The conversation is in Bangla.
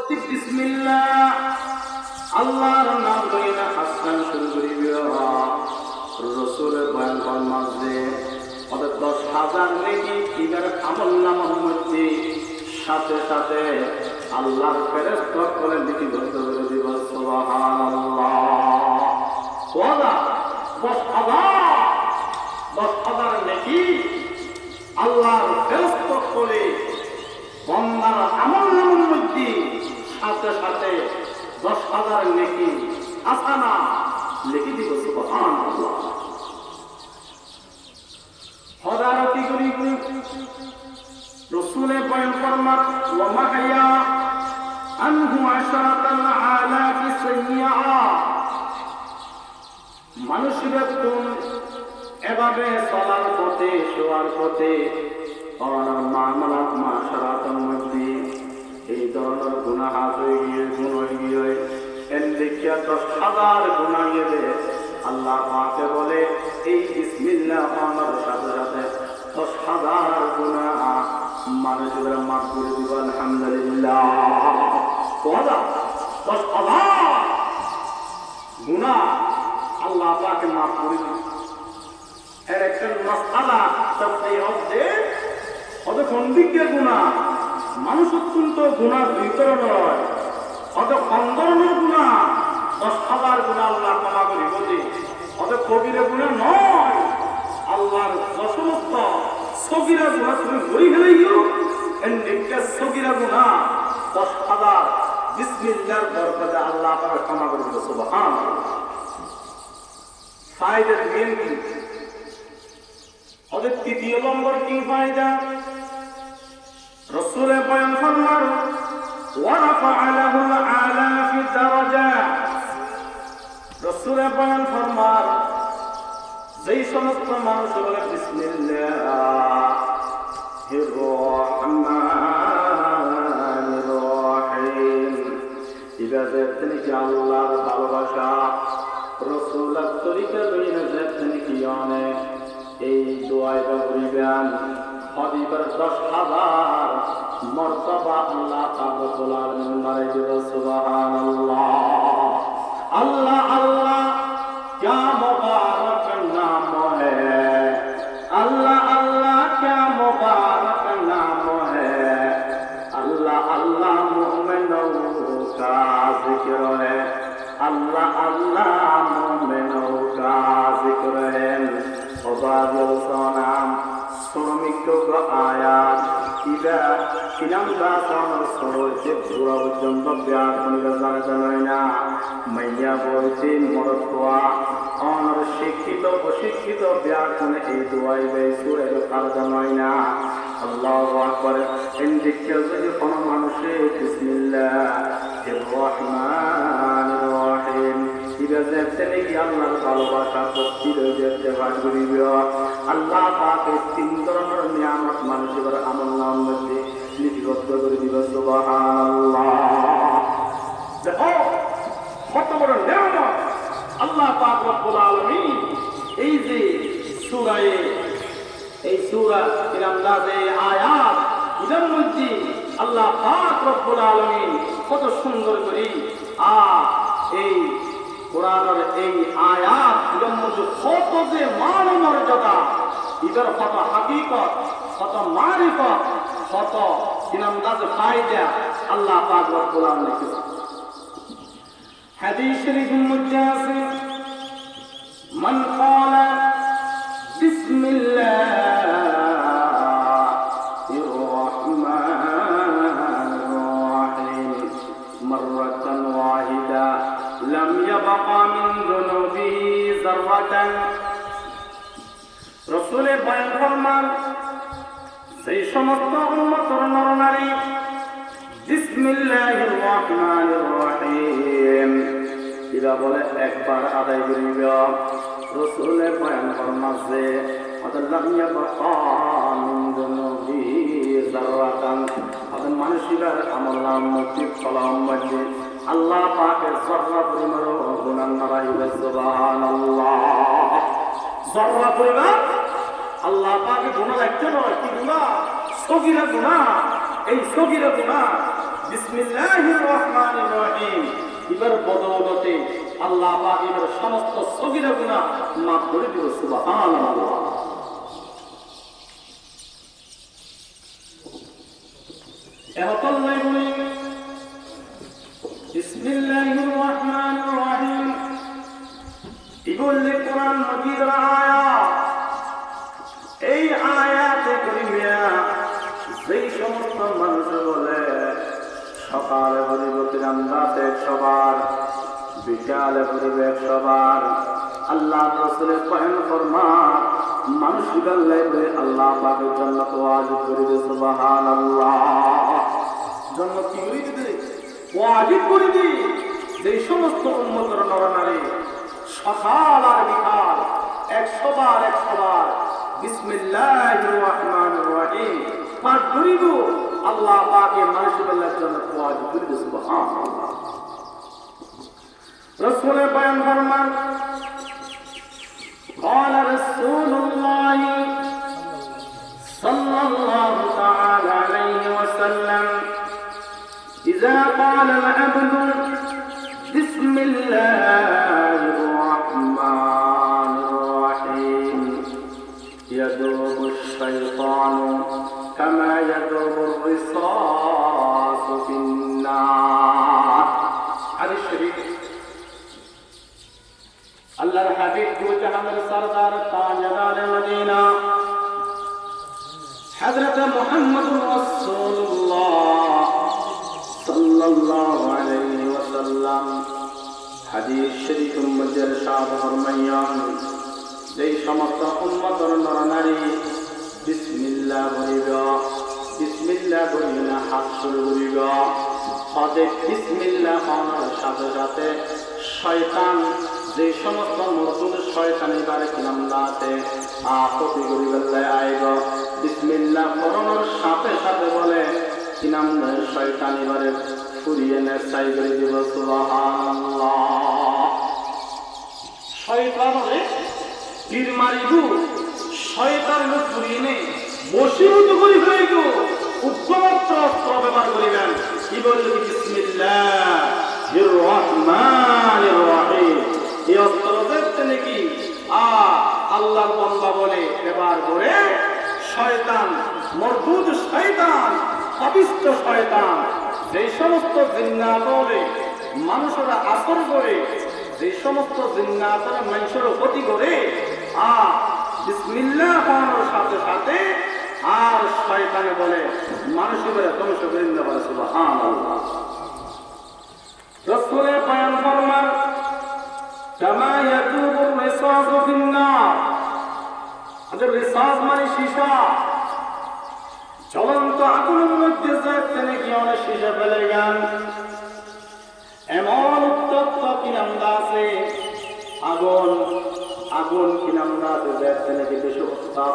বিসমিল্লাহ আল্লাহর নাম লইয়া হাসান শুরু করিবা। রাসূলের বয়ান ফরমান যে ওদের 10,000 নেকি ইদার আমল নামার মধ্যে সাথে সাথে আল্লাহর ফেরেশতা করে লিপিবদ্ধ করে দিব। সুবহানাল্লাহ। ওয়ালা 10,000 নেকি আল্লাহর ফেরেশতা করে বান্দার আমল নামার মধ্যে সাথে সাথে 10,000 নেকি হাসানা লিখে দিব। সুবহানাল্লাহ। হযরত রাসূলের বয়ান ফরমান ওয়া মাহিয়া আনহু 10,000 সাইয়্যা। মানুষের তুম এভাবে চলার পথে শোয়ার পথে আর মামলাত মাশরাতের মধ্যে এই ধরনের গুনাহ হয়ে গিয়ে এর দেখিয়া 10,000 গুনাহ গেলে আল্লাহ পাকে বলে এই বিসমিল্লাহ আমার সাথে সাথে 10,000 গুনাহ মানুষের মাফ করে দিব। আলহামদুলিল্লাহ। 10,000 গুনাহ আল্লাহ পাকে মাফ করে দিব। এর একটা মাসআলা তাফসীর হচ্ছে অত খন্ডিকের গুনাহ মানুষ অত্যন্ত গুনাহ দুই ধরনের। অত খন্দনের গুনাহ 10,000 গুনাহ আল্লাহ ক্ষমা করে বলে অত কবিরা গুনাহ নয়। আল্লাহর সমস্ত সগীরা গুনাহ তুমি ধরে ফেলাইও এর একটা সগীরা গুনাহ 10,000 বিসমিল্লাহর বরকতে আল্লাহ পাক ক্ষমা করে দিবে। সুবহানাল্লাহ। ফায়দা দিবেন কি? ওদের তৃতীয় নম্বর কি ফায়দা? রাসূলের বয়ান ফরমান ওয়া রাফা'a লাহু আলাফি দারাজাত। রাসূলের বয়ান ফরমান যেই সমস্ত মানুষ বলে বিসমিল্লাহির রহমানির রহিম, ইবাদত নাকি আল্লাহর ভালোবাসা রাসূলের তরিকা লইয়া যেতে নাকি অনেক এই দোয়াটা করিবেন হদিবার 10,000 মর্তবা আল্লাহ পাক রব্বুল আলামিন বাড়াই দিবে। সুবহানাল্লাহ। আল্লাহ আল্লাহ क्या मुबारक नाम है, अल्लाह अल्लाह क्या मुबारक नाम है, अल्लाह अल्लाह मोमिनों का जिक्र है, अल्लाह अल्लाह मोमिनों का जिक्र है। ওবাদুল সালাম শ্রমিক আয়াত ইদা কিনাম দাসান সরোজে পুরা পর্যন্ত ব্যাগ মনিরা জানা না মাইয়া বলছে মরতোয়া অনর শিক্ষিত অশিক্ষিত ব্যাগ মনে এই দোয়াই দেয় সুরে কার জানাই না। আল্লাহু আকবার। এই দিকে যদি কোন মানুষে বিসমিল্লাহির রহমানির রহিম ইবাদত নাকি আল্লাহর ভালোবাসা ভক্তি রয়েছে ভাগ করিব। আল্লাহ পাকের 3 ধরনের নিয়ামত মানুষের আমলনামার মধ্যে লিপিবদ্ধ করে দিব। সুবহানাল্লাহ। দেখো কত বড় নিয়ামত আল্লাহ পাক রব্বুল আলামিন এই যে সূরা ইরামদাজে আয়াত এর মধ্যে আল্লাহ পাক রব্বুল আলামিন কত সুন্দর করে এই কোরআনের এই আয়াত এর মধ্যে কত যে মান মর্যাদা, এটার কত হাকিকত, কত মারিফত, কত ইনামদাজ ফায়দা আল্লাহ পাক রব্বুল আলামিন লিখেছেন। হাদিস শরীফের মধ্যে আছে মান ক্বালা বিসমিল্লাহির রহমানির রহিম মাররাতান ওয়াহিদা লাম ইয়াবকা মিন যুনুবিহি যাররাতান। রাসূলের বয়ান ফরমান সেই সমস্ত উম্মতের নরনারী বিসমিল্লাহির রহমানির রহিম এরা বলে একবার আদায় করিব। রাসূলের বয়ান ফরমাছে লাম ইয়াবকা মিন যুনুবিহি যাররাতান। আদম মানুষের আমলনামার মধ্যে ফলাম মধ্যে আল্লাহ পাকের জররা পরিমাণ গুনাহ নারাইবে। সুবহানাল্লাহ। জররা পরিমাণ আল্লাহ পাকের গুনাহ লাগতে নয়, কি গুনাহ? সগীরা গুনাহ। এই সগীরা গুনাহ বিসমিল্লাহির রহমানির রহিম এবার বদৌলতে আল্লাহ পাক এবার সমস্ত সগীরা গুনাহ মাফ করে দিল। সুবহানাল্লাহ। এখন নাই বলি বিসমিল্লাহির রহমানির রহিম এগুলি কোরআন মাজিদের আয়াত। এই আয়াতে কারিমা যেই সমস্ত মানুষ বলে সকালে বলিব তিরান্দাতে 100 বার, বিকালে বলিব 100 বার, আল্লাহ রাসূলের পয়ন ফরমান মানুষ গাল্লাই বলে আল্লাহ পাকের জান্নাত ওয়াজিব করে দিয়েছে। সুবহানাল্লাহ। জান্নাত কি করে দিতে ওয়াজিব করে দি। যেই সমস্ত উম্মতের নরনারী সকাল আর বিকাল 100 বার 100 বার বিসমিল্লাহির রহমানির রহিম পাঠ করিব, আল্লাহ পাকে মানুষের জন্য ওয়াজিব করে দিয়েছে। সুবহানাল্লাহ। রাসূলের বয়ান ফরমান قال رسول الله صلى الله تعالى عليه وسلم إذا قال العبد بسم الله الرحمن الرحيم يذوب الشيطان كما يذوب الرصاص في النار। حديث شريف আল্লাহর হাবিব দু জাহানের সরদার তাজদার মদিনা হযরত মুহাম্মদুর রাসূলুল্লাহ সাল্লাল্লাহু আলাইহি ওয়াসাল্লাম হাদিস শরীফের মধ্যে ইরশাদ ফরমাইয়ান যেই সমস্ত উম্মতের নরনারী বিসমিল্লাহ বলিবা, বিসমিল্লাহ বলিনা হাত শুরু করিবা, সাথে বিসমিল্লাহ বলার সাথে সাথে শয়তান যে সমস্ত নতুন শয়তান এবারে কিনামদাতে আপত্তি করিবেল্লাই আইব, বিসমিল্লাহ পড়ানোর সাথে সাথে বলে কিনামদার শয়তান এবারে ফুরিয়ে নে চাই করে দিব। সুবহানাল্লাহ। শয়তানরে তীর মারিব, শয়তানরে ফুরিয়ে নে বশীভূত করি ফেলাইব, উগ্রমাত্র অস্ত্র ব্যবহার করিবেন। কি বললেন? বিসমিল্লাহির রহমানির রহিম। এই অস্ত্র দেখতে নাকি আল্লাহর বান্দা বলে ব্যবহার করে শয়তান, মরদুদ শয়তান, পাপিষ্ঠ শয়তান, যে সমস্ত জিন্নাতরে মানুষেরা আসর করে, যে সমস্ত জিন্নাতরে মানুষের ক্ষতি করে বিসমিল্লাহ পড়ানোর সাথে সাথে আর শয়তানে বলে মানুষের ধ্বংস করে দিতে পারে। সুবহানাল্লাহ। রাসূলের বয়ান ফরমান কামা ইয়াতুবুর রিসাস ফিন নার। আচ্ছা, রিসাস মানে সীসা, জ্বলন্ত আগুনের মধ্যে যাচ্ছে নাকি অনেক সীসা ফেলে গান, এমন উত্তপ্ত কিনামদা আছে আগুন, আগুন কিনামদা যাচ্ছে নাকি বেশি উত্তাপ।